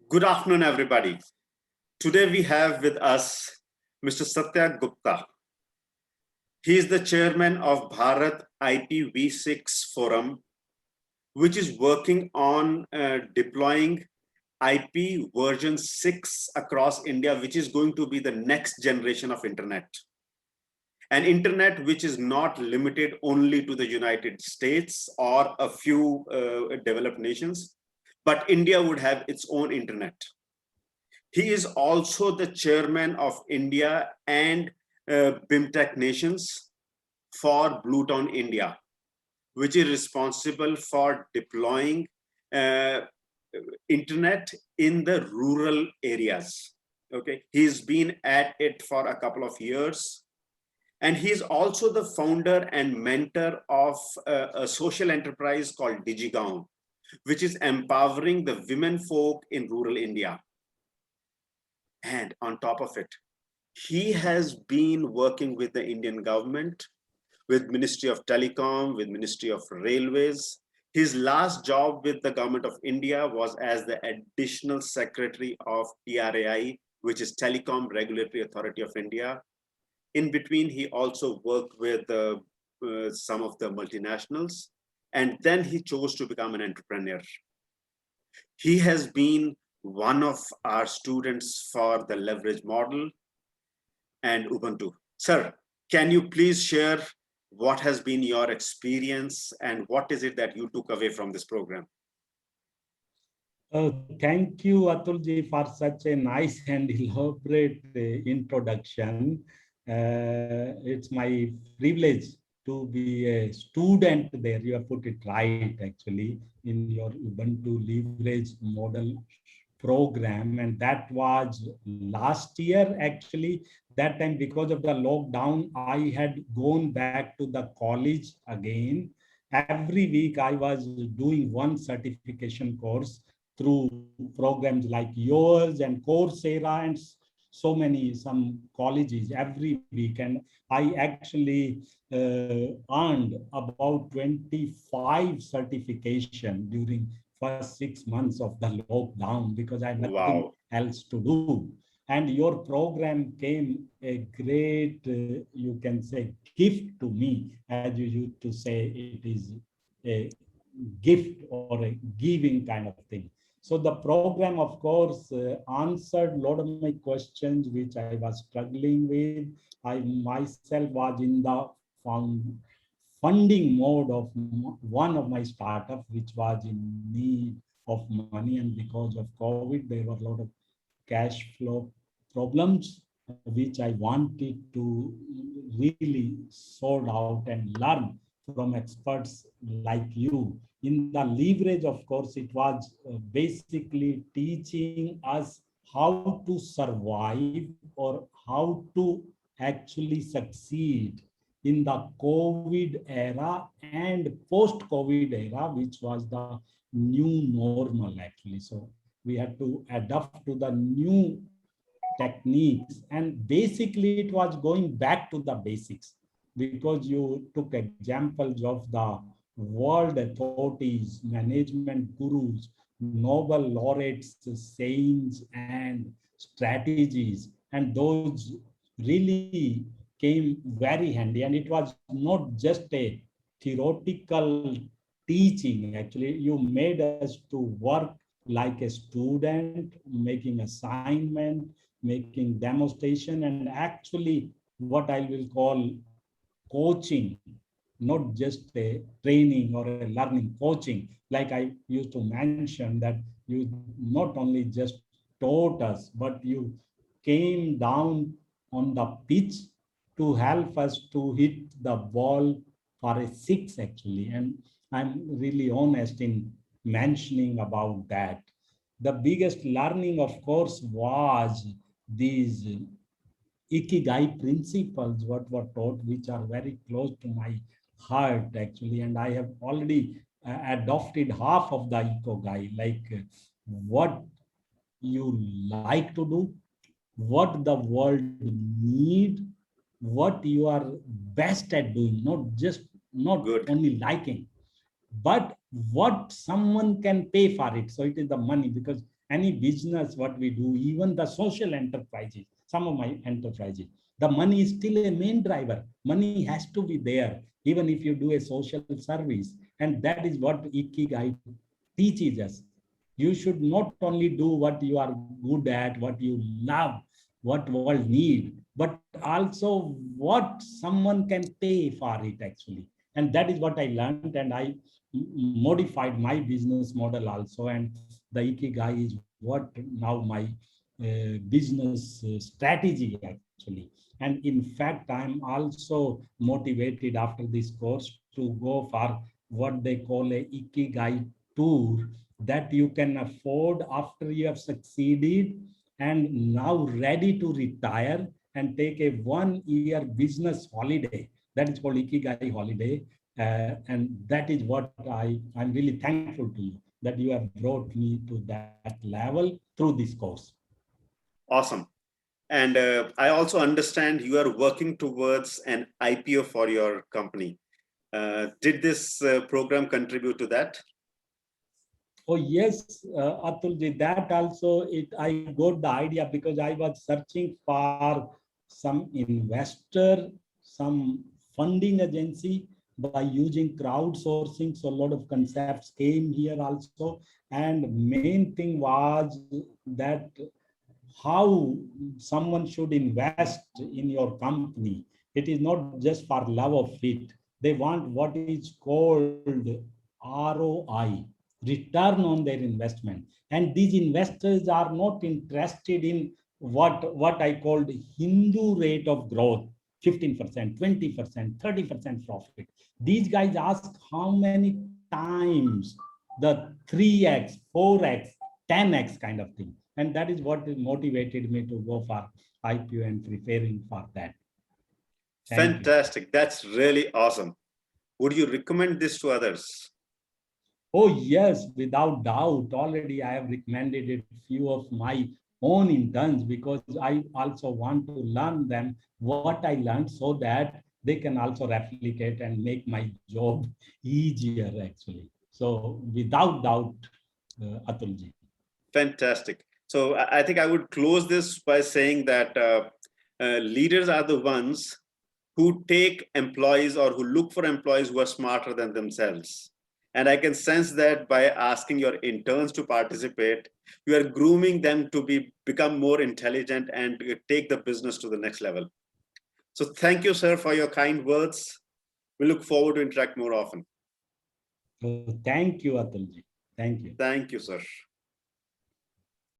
Good afternoon, everybody. Today we have with us Mr. Satya Gupta. He is the chairman of Bharat IPv6 Forum, which is working on deploying IP version 6 across India, which is going to be the next generation of internet. An internet which is not limited only to the United States or a few developed nations, but India would have its own internet. He is also the chairman of India and BIMTech Nations for Bluetown India, which is responsible for deploying uh, internet in the rural areas. Okay, he's been at it for a couple of years. And he's also the founder and mentor of a social enterprise called DigiGaon, which is empowering the women folk in rural India. And on top of it, he has been working with the Indian government, with Ministry of Telecom, with Ministry of Railways. His last job with the government of India was as the additional secretary of TRAI, which is Telecom Regulatory Authority of India. In between, he also worked with some of the multinationals, and then he chose to become an entrepreneur. He has been one of our students for the leverage model and Ubuntu. Sir, can you please share what has been your experience and what is it that you took away from this program? Thank you, Atulji, for such a nice and elaborate introduction. It's my privilege to be a student there. You have put it right, actually, in your Ubuntu leverage model program. And that was last year, actually. That time, because of the lockdown, I had gone back to the college again. Every week, I was doing one certification course through programs like yours and Coursera and so many, some colleges every week. And I actually earned about 25 certification during first 6 months of the lockdown because I had nothing Wow. else to do. And your program came a great, you can say, gift to me, as you used to say, it is a gift or a giving kind of thing. So the program, of course, answered a lot of my questions, which I was struggling with. I myself was in the funding mode of one of my startup, which was in need of money. And because of COVID, there were a lot of cash flow problems, which I wanted to really sort out and learn from experts like you. In the leverage, of course, it was basically teaching us how to survive or how to actually succeed in the COVID era and post-COVID era, which was the new normal, actually. So we had to adapt to the new techniques. And basically, it was going back to the basics because you took examples of the world authorities, management gurus, Nobel laureates, sayings, and strategies. And those really came very handy. And it was not just a theoretical teaching, actually, you made us to work like a student, making assignment, making demonstration, and actually what I will call coaching, not just a training or a learning, coaching. Like I used to mention that you not only just taught us, but you came down on the pitch to help us to hit the ball for a six, actually. And I'm really honest in mentioning about that. The biggest learning, of course, was these ikigai principles, what were taught, which are very close to my heart, actually. And I have already adopted half of the ikigai, like what you like to do, what the world need, what you are best at doing, not Good. only liking, but what someone can pay for it. So it is the money, because any business, what we do, even the social enterprises, some of my enterprises, the money is still a main driver. Money has to be there, even if you do a social service. And that is what Ikigai teaches us. You should not only do what you are good at, what you love, what world need, but also what someone can pay for it actually. And that is what I learned, and I modified my business model also. And the Ikigai is what now my business strategy actually. And in fact, I'm also motivated after this course to go for what they call a Ikigai tour, that you can afford after you have succeeded and now ready to retire and take a 1 year business holiday. That is called Ikigai holiday. And that is what I'm really thankful to you that you have brought me to that level through this course. Awesome. And I also understand you are working towards an IPO for your company. Did this program contribute to that? Oh yes, Atulji, that also I got the idea because I was searching for some investor, some funding agency by using crowdsourcing. So a lot of concepts came here also. And main thing was that how someone should invest in your company. It is not just for love of it. They want what is called ROI, return on their investment. And these investors are not interested in what I called Hindu rate of growth, 15%, 20%, 30% profit. These guys ask how many times the 3x, 4x, 10x kind of thing. And that is what motivated me to go for IPO and preparing for that. Fantastic. That's really awesome. Would you recommend this to others? Oh, yes, without doubt. Already I have recommended a few of my own interns because I also want to learn them what I learned so that they can also replicate and make my job easier actually. So without doubt, Atulji. Fantastic. So I think I would close this by saying that leaders are the ones who take employees or who look for employees who are smarter than themselves. And I can sense that by asking your interns to participate, you are grooming them to become more intelligent and take the business to the next level. So thank you, sir, for your kind words. We look forward to interact more often. Thank you, Atulji. Thank you. Thank you, sir.